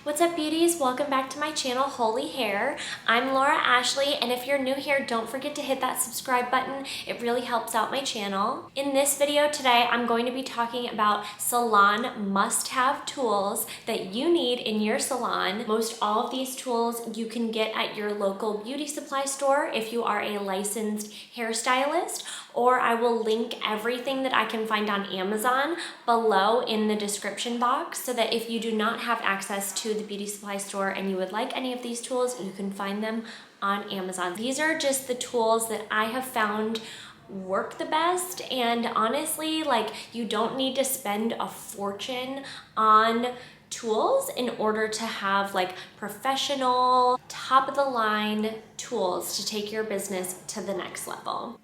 What's up, beauties? Welcome back to my channel, Holy Hair. I'm Laura Ashley, and if you're new here, don't forget to hit that subscribe button. It really helps out my channel. In this video today, I'm going to be talking about salon must-have tools that you need in your salon. Most all of these tools you can get at your local beauty supply store if you are a licensed hairstylist, or I will link everything that I can find on Amazon below in the description box so that if you do not have access to the beauty supply store and you would like any of these tools, you can find them on Amazon. These are just the tools that I have found work the best, and honestly, like, you don't need to spend a fortune on tools in order to have like professional, top of the line tools to take your business to the next level.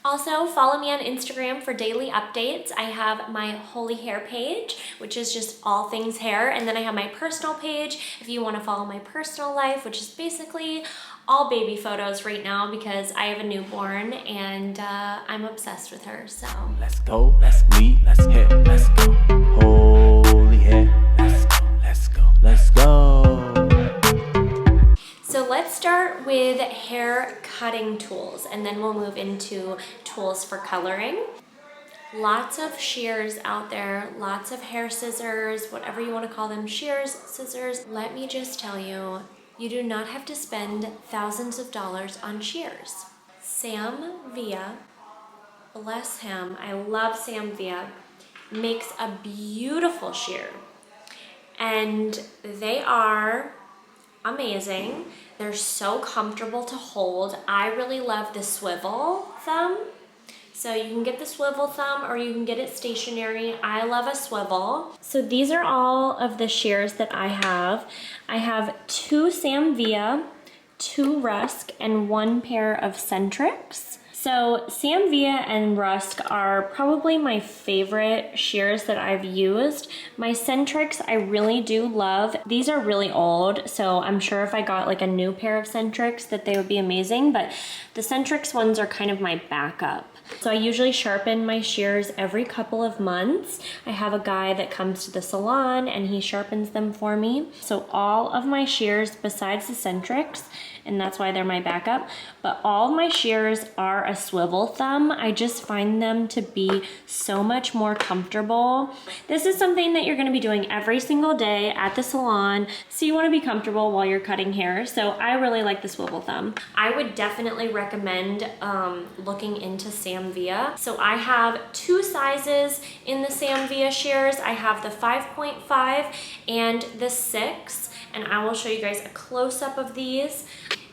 Also, follow me on Instagram for daily updates. I have my Holy Hair page, which is just all things hair, and then I have my personal page if you want to follow my personal life, which is basically all baby photos right now because I have a newborn and I'm obsessed with her, so. Let's go, let's lead, let's hit, let's go. Holy hair, let's go, let's go, let's go. So let's start with hair cutting tools, and then we'll move into tools for coloring. Lots of shears out there, lots of hair scissors, whatever you want to call them, shears, scissors. Let me just tell you, you do not have to spend thousands of dollars on shears. Sam Villa, bless him, I love Sam Villa, makes a beautiful shear. And they are amazing. They're so comfortable to hold. I really love the swivel thumb. So you can get the swivel thumb or you can get it stationary. I love a swivel. So these are all of the shears that I have. I have 2 Sam Villa, 2 Rusk, and 1 pair of Centrics. So Sam Villa and Rusk are probably my favorite shears that I've used. My Centrics I really do love. These are really old, so I'm sure if I got like a new pair of Centrics that they would be amazing, but the Centrics ones are kind of my backup. So I usually sharpen my shears every couple of months. I have a guy that comes to the salon and he sharpens them for me. So all of my shears besides the Centrics, and that's why they're my backup, but all of my shears are a swivel thumb. I just find them to be so much more comfortable. This is something that you're gonna be doing every single day at the salon, so you wanna be comfortable while you're cutting hair. So I really like the swivel thumb. I would definitely recommend looking into Sam Villa. So I have 2 sizes in the Sam Villa shears. I have the 5.5 and the 6, and I will show you guys a close-up of these.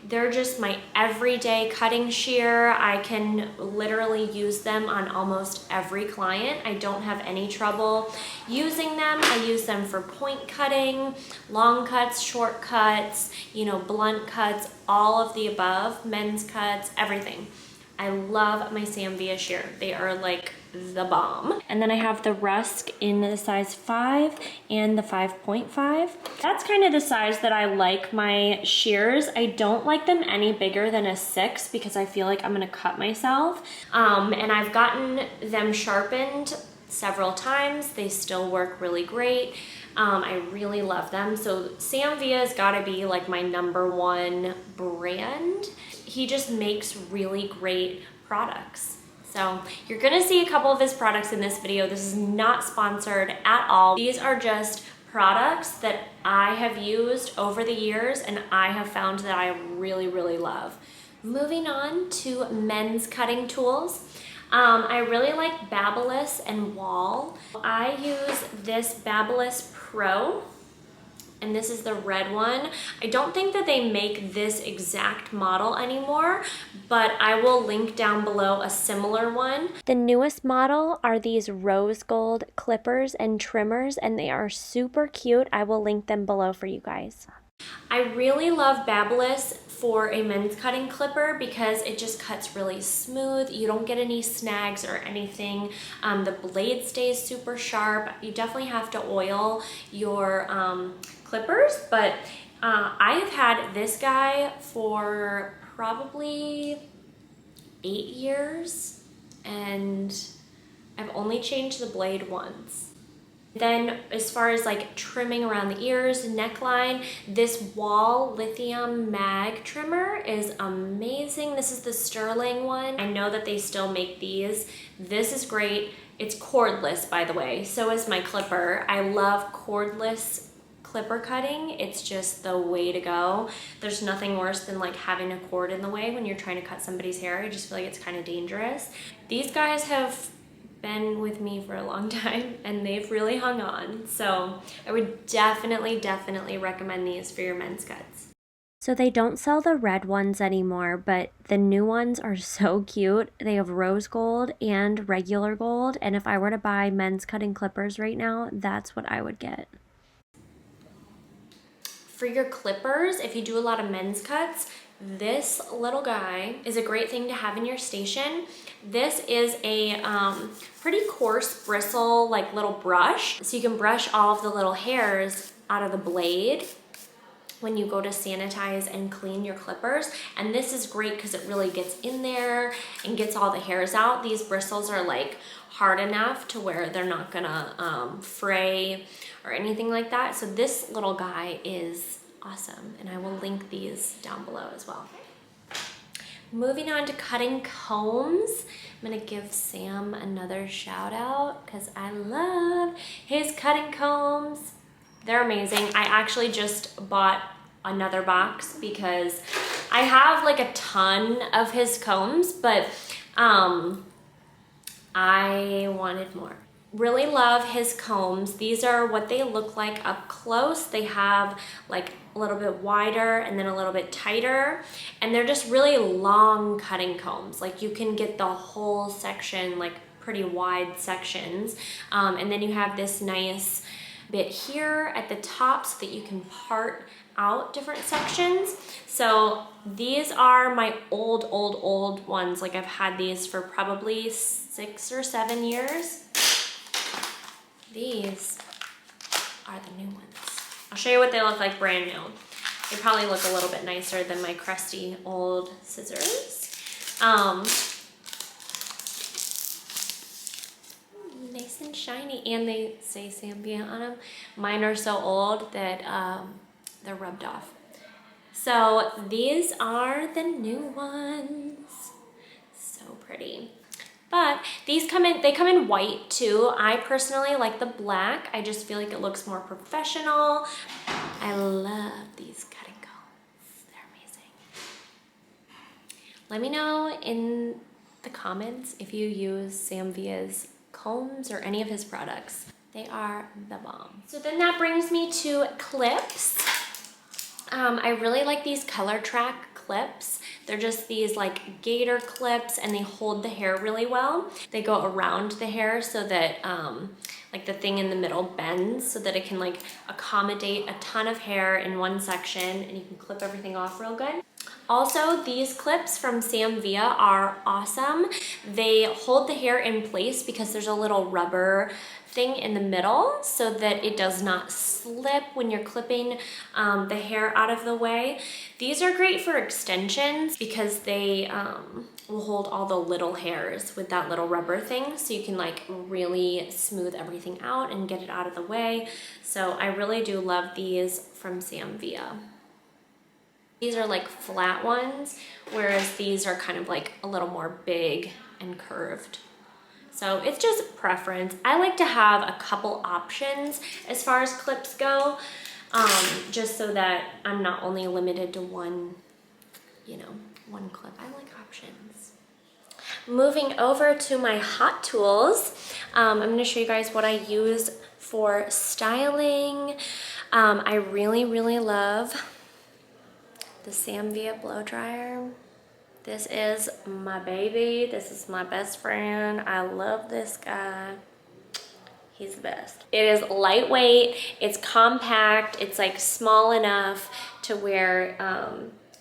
They're just my everyday cutting shear. I can literally use them on almost every client. I don't have any trouble using them. I use them for point cutting, long cuts, short cuts, you know, blunt cuts, all of the above, men's cuts, everything. I love my Sam Villa shear. They are like the bomb. And then I have the Rusk in the size 5 and the 5.5. That's kind of the size that I like my shears. I don't like them any bigger than a 6 because I feel like I'm gonna cut myself. And I've gotten them sharpened several times. They still work really great. I really love them. So Sam Villa's gotta be like my #1 brand. He just makes really great products. So you're gonna see a couple of his products in this video. This is not sponsored at all. These are just products that I have used over the years and I have found that I really, really love. Moving on to men's cutting tools. I really like Balayage and Wall. I use this Balayage Pro, and this is the red one. I don't think that they make this exact model anymore, but I will link down below a similar one. The newest model are these rose gold clippers and trimmers, and they are super cute. I will link them below for you guys. I really love Balayage for a men's cutting clipper because it just cuts really smooth. You don't get any snags or anything. The blade stays super sharp. You definitely have to oil your clippers, but I have had this guy for probably 8 years and I've only changed the blade once. Then as far as like trimming around the ears, neckline, this wall lithium mag trimmer is amazing. This is the Sterling one. I know that they still make these. This is great. It's cordless, by the way. So is my clipper. I love cordless clipper cutting. It's just the way to go. There's nothing worse than like having a cord in the way when you're trying to cut somebody's hair. I just feel like it's kind of dangerous. These guys have been with me for a long time and they've really hung on. So I would definitely recommend these for your men's cuts. So they don't sell the red ones anymore, but the new ones are so cute. They have rose gold and regular gold. And if I were to buy men's cutting clippers right now, that's what I would get. For your clippers, if you do a lot of men's cuts, this little guy is a great thing to have in your station. This is a pretty coarse bristle, like little brush. So you can brush all of the little hairs out of the blade when you go to sanitize and clean your clippers. And this is great because it really gets in there and gets all the hairs out. These bristles are like hard enough to where they're not gonna fray or anything like that. So this little guy is awesome, and I will link these down below as well. Moving on to cutting combs, I'm gonna give Sam another shout out because I love his cutting combs. They're amazing. I actually just bought another box because I have like a ton of his combs, but I wanted more. Really love his combs. These are what they look like up close. They have like a little bit wider and then a little bit tighter, and they're just really long cutting combs. Like you can get the whole section, like pretty wide sections. And then you have this nice bit here at the top so that you can part out different sections. So these are my old ones. Like I've had these for probably 6 or 7 years. These are the new ones. I'll show you what they look like brand new. They probably look a little bit nicer than my crusty old scissors. Nice and shiny, and they say Zambia on them. Mine are so old that they're rubbed off. So these are the new ones. So pretty. But these come in white too. I personally like the black. I just feel like it looks more professional. I love these cutting combs. They're amazing. Let me know in the comments if you use Sam Via's combs or any of his products. They are the bomb. So then that brings me to clips. I really like these Color Track clips. They're just these like gator clips, and they hold the hair really well. They go around the hair so that like the thing in the middle bends so that it can like accommodate a ton of hair in one section, and you can clip everything off real good. Also, these clips from Sam Via are awesome. They hold the hair in place because there's a little rubber thing in the middle so that it does not slip when you're clipping the hair out of the way. These are great for extensions because they will hold all the little hairs with that little rubber thing, so you can like really smooth everything out and get it out of the way. So I really do love these from Sam Via. These are like flat ones, whereas these are kind of like a little more big and curved. So it's just preference. I like to have a couple options as far as clips go, just so that I'm not only limited to one, one clip. I like options. Moving over to my hot tools, I'm gonna show you guys what I use for styling. I really love the Sam Via blow dryer. This is my baby. This is my best friend. I love this guy. He's the best. It is lightweight, it's compact, it's like small enough to where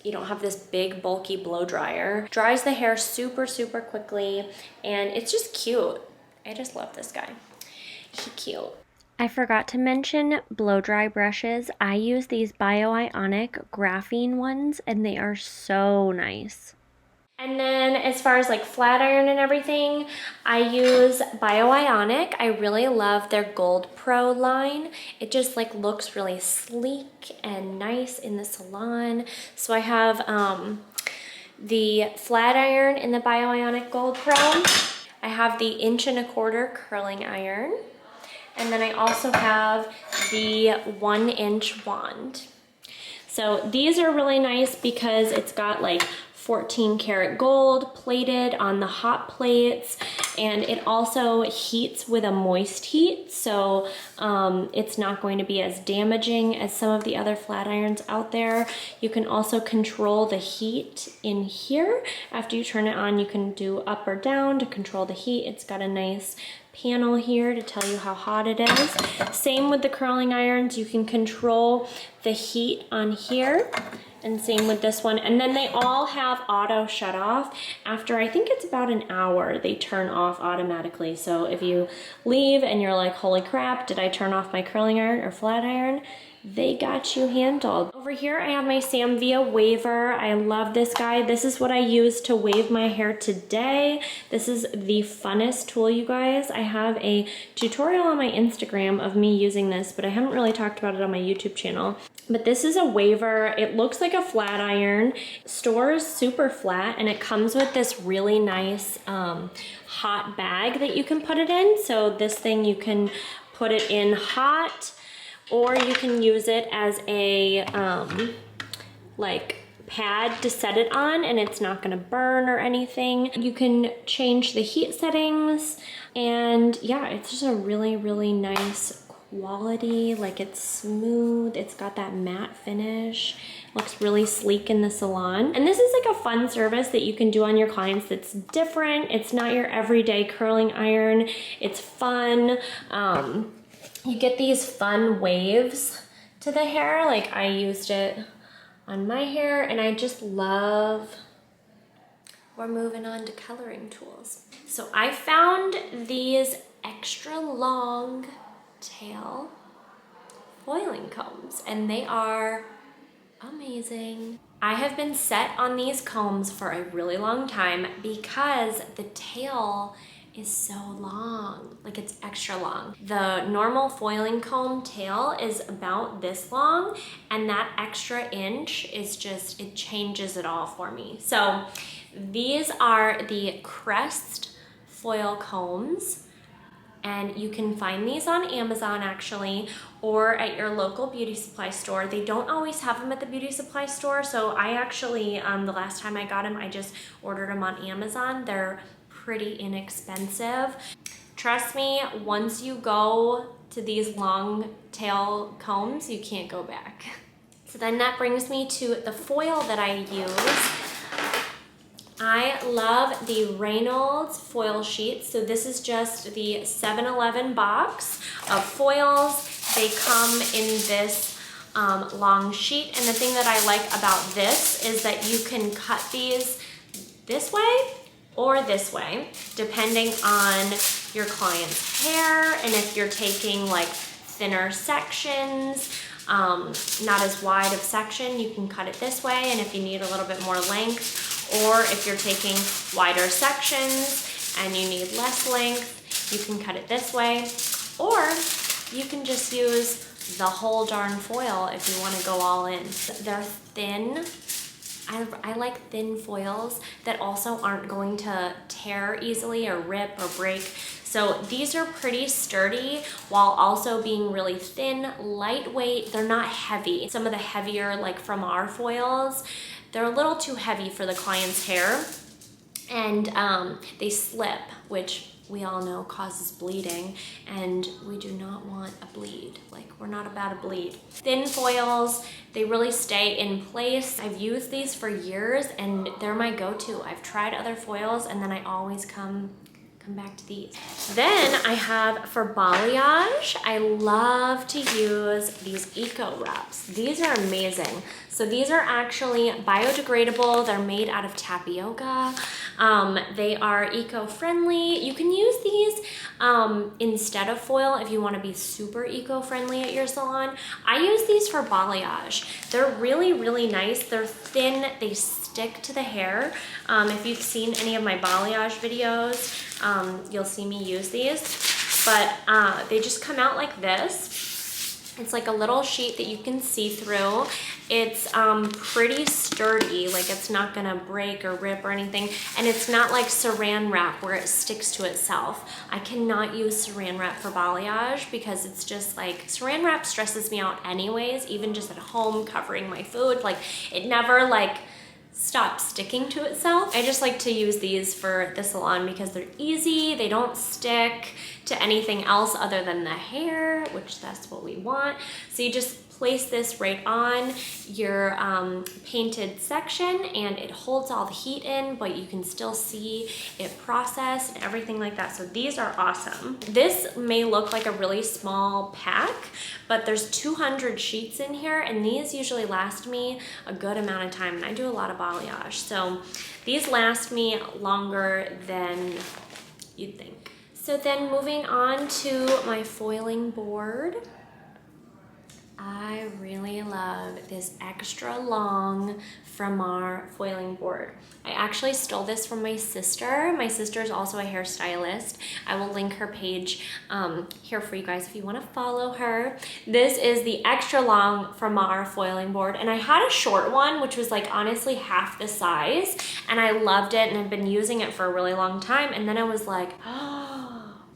you don't have this big bulky blow dryer. Dries the hair super quickly, and it's just cute. I just love this guy. He's cute. I forgot to mention blow dry brushes. I use these Bioionic graphene ones, and they are so nice. And then as far as like flat iron and everything, I use Bioionic. I really love their Gold Pro line. It just like looks really sleek and nice in the salon. So I have the flat iron in the Bioionic Gold Pro. I have the 1¼ inch curling iron. And then I also have the 1-inch wand. So these are really nice because it's got like 14 karat gold plated on the hot plates, and it also heats with a moist heat, so it's not going to be as damaging as some of the other flat irons out there. You can also control the heat in here. After you turn it on, you can do up or down to control the heat. It's got a nice panel here to tell you how hot it is. Same with the curling irons, you can control the heat on here, and same with this one. And then they all have auto shut off. After I think it's about an hour, they turn off automatically. So if you leave and you're like, holy crap, did I turn off my curling iron or flat iron? They got you handled. Over here I have my Samvia waver. I love this guy. This is what I use to wave my hair today. This is the funnest tool, you guys. I have a tutorial on my Instagram of me using this, but I haven't really talked about it on my YouTube channel. But this is a waver. It looks like a flat iron. Stores super flat, and it comes with this really nice hot bag that you can put it in. So this thing, you can put it in hot, or you can use it as a like pad to set it on, and it's not gonna burn or anything. You can change the heat settings, and yeah, it's just a really, really nice quality. Like, it's smooth, it's got that matte finish, looks really sleek in the salon. And this is like a fun service that you can do on your clients that's different. It's not your everyday curling iron, it's fun. You get these fun waves to the hair. Like, I used it on my hair, and I just love. We're moving on to coloring tools. So I found these extra long tail foiling combs, and they are amazing. I have been set on these combs for a really long time because the tail is so long, like it's extra long. The normal foiling comb tail is about this long, and that extra inch is just, it changes it all for me. So these are the Crest foil combs, and you can find these on Amazon actually, or at your local beauty supply store. They don't always have them at the beauty supply store, so I actually, the last time I got them, I just ordered them on Amazon. They're pretty inexpensive. Trust me, once you go to these long tail combs, you can't go back. So then that brings me to the foil that I use. I love the Reynolds foil sheets. So this is just the 7-Eleven box of foils. They come in this long sheet, and the thing that I like about this is that you can cut these this way or this way, depending on your client's hair, and if you're taking like thinner sections, not as wide of section, you can cut it this way, and if you need a little bit more length, or if you're taking wider sections and you need less length, you can cut it this way, or you can just use the whole darn foil if you want to go all in. They're thin. I like thin foils that also aren't going to tear easily or rip or break. So these are pretty sturdy while also being really thin, lightweight. They're not heavy. Some of the heavier, like from our foils, they're a little too heavy for the client's hair, and they slip, which we all know causes bleeding, and we do not want a bleed. Like, we're not about a bleed. Thin foils, they really stay in place. I've used these for years, and they're my go-to. I've tried other foils, and then I always come come back to these. Then I have for balayage, I love to use these eco wraps. These are amazing. So these are actually biodegradable. They're made out of tapioca. They are eco-friendly. You can use these instead of foil if you want to be super eco-friendly at your salon. I use these for balayage. They're really, really nice. They're thin. They stick to the hair. If you've seen any of my balayage videos, you'll see me use these. But they just come out like this. It's like a little sheet that you can see through. It's pretty sturdy, like it's not gonna break or rip or anything. And it's not like saran wrap where it sticks to itself. I cannot use saran wrap for balayage because it's just like, saran wrap stresses me out anyways, even just at home covering my food. Like it never like stops sticking to itself. I just like to use these for the salon because they're easy, they don't stick to anything else other than the hair, which that's what we want. So you just place this right on your painted section and it holds all the heat in, but you can still see it process and everything like that. So these are awesome. This may look like a really small pack, but there's 200 sheets in here and these usually last me a good amount of time, and I do a lot of balayage. So these last me longer than you'd think. So then moving on to my foiling board. I really love this extra long Framar foiling board. I actually stole this from my sister. My sister is also a hairstylist. I will link her page here for you guys if you want to follow her. This is the extra long Framar foiling board, and I had a short one which was like honestly half the size, and I loved it and I've been using it for a really long time, and then I was like, oh,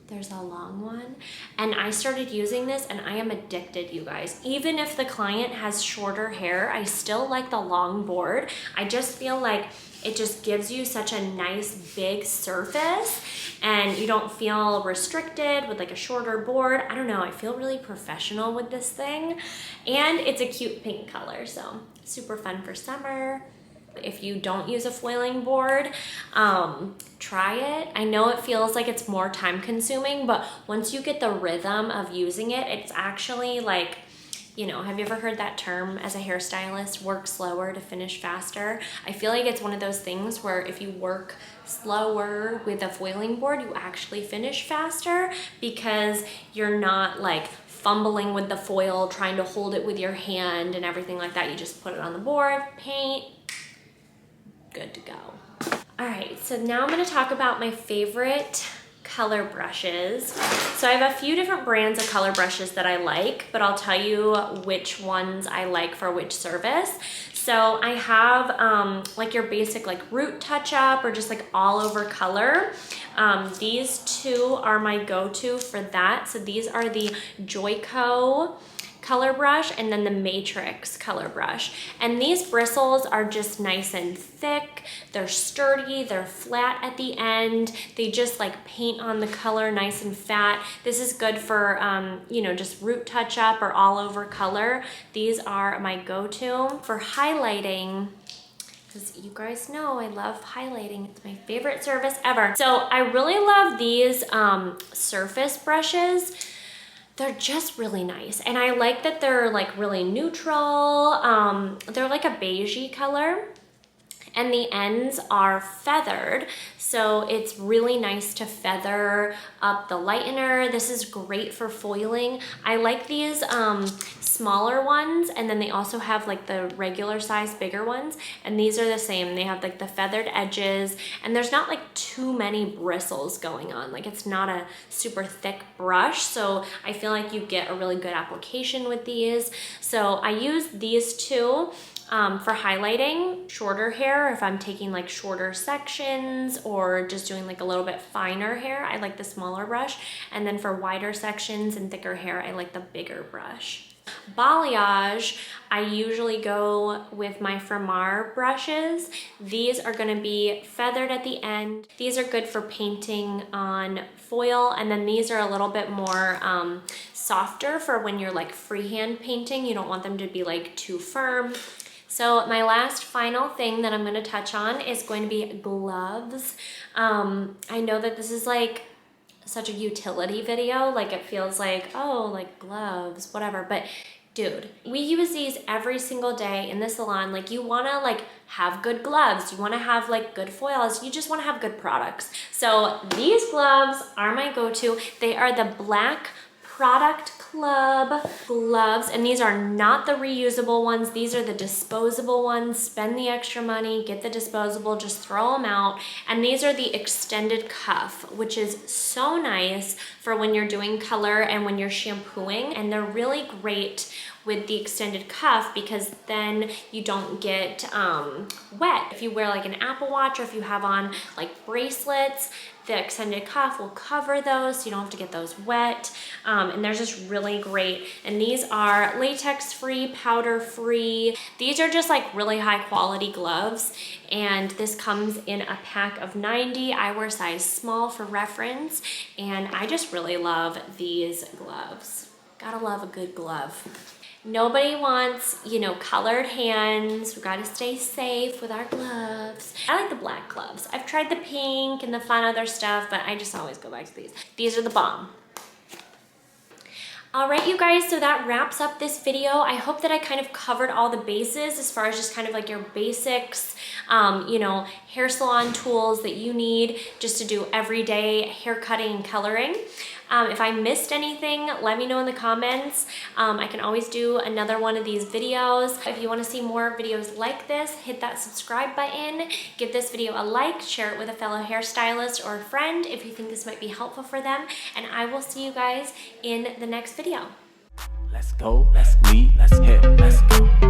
there's a long one. And I started using this and I am addicted, you guys. Even if the client has shorter hair, I still like the long board. I just feel like it just gives you such a nice big surface and you don't feel restricted with like a shorter board. I don't know, I feel really professional with this thing. And it's a cute pink color, so super fun for summer. If you don't use a foiling board, try it. I know it feels like it's more time consuming, but once you get the rhythm of using it, it's actually like, you know, have you ever heard that term as a hairstylist, work slower to finish faster? I feel like it's one of those things where if you work slower with a foiling board, you actually finish faster because you're not like fumbling with the foil, trying to hold it with your hand and everything like that. You just put it on the board, paint, good to go. All right, so now I'm gonna talk about my favorite color brushes. So I have a few different brands of color brushes that I like, but I'll tell you which ones I like for which service. So I have like your basic like root touch up or just like all over color. These two are my go-to for that. So these are the Joico color brush and then the Matrix color brush. And these bristles are just nice and thick. They're sturdy, they're flat at the end. They just like paint on the color nice and fat. This is good for, you know, just root touch up or all over color. These are my go-to. For highlighting, because you guys know I love highlighting. It's my favorite service ever. So I really love these surface brushes. They're just really nice. And I like that they're like really neutral. They're like a beigey color. And the ends are feathered, so it's really nice to feather up the lightener. This is great for foiling. I like these smaller ones, and then they also have like the regular size bigger ones, and these are the same. They have like the feathered edges, and there's not like too many bristles going on. Like it's not a super thick brush, so I feel like you get a really good application with these. So I use these two for highlighting shorter hair. If I'm taking like shorter sections or just doing like a little bit finer hair, I like the smaller brush. And then for wider sections and thicker hair, I like the bigger brush. Balayage, I usually go with my Framar brushes. These are gonna be feathered at the end. These are good for painting on foil, and then these are a little bit more softer for when you're like freehand painting. You don't want them to be like too firm. So my last final thing that I'm gonna touch on is going to be gloves. I know that this is like such a utility video, like it feels like, oh, like gloves, whatever, but dude, we use these every single day in the salon. Like you wanna like have good gloves, you wanna have like good foils, you just wanna have good products. So these gloves are my go-to. They are the Black Product Club gloves, and these are not the reusable ones. These are the disposable ones. Spend the extra money, get the disposable, just throw them out. And these are the extended cuff, which is so nice for when you're doing color and when you're shampooing. And they're really great with the extended cuff because then you don't get wet. If you wear like an Apple Watch or if you have on like bracelets, the extended cuff will cover those so you don't have to get those wet. And they're just really great. And these are latex free, powder free. These are just like really high quality gloves. And this comes in a pack of 90. I wear size small for reference. And I just really love these gloves. Gotta love a good glove. Nobody wants, you know, colored hands. We gotta stay safe with our gloves. I like the black gloves. I've tried the pink and the fun other stuff, but I just always go back to these. These are the bomb. All right, you guys, so that wraps up this video. I hope that I kind of covered all the bases as far as just kind of like your basics, you know, hair salon tools that you need just to do everyday hair cutting and coloring. If I missed anything, let me know in the comments. I can always do another one of these videos. If you want to see more videos like this, hit that subscribe button, give this video a like, share it with a fellow hairstylist or a friend if you think this might be helpful for them, and I will see you guys in the next video. Let's go, let's hit, let's go.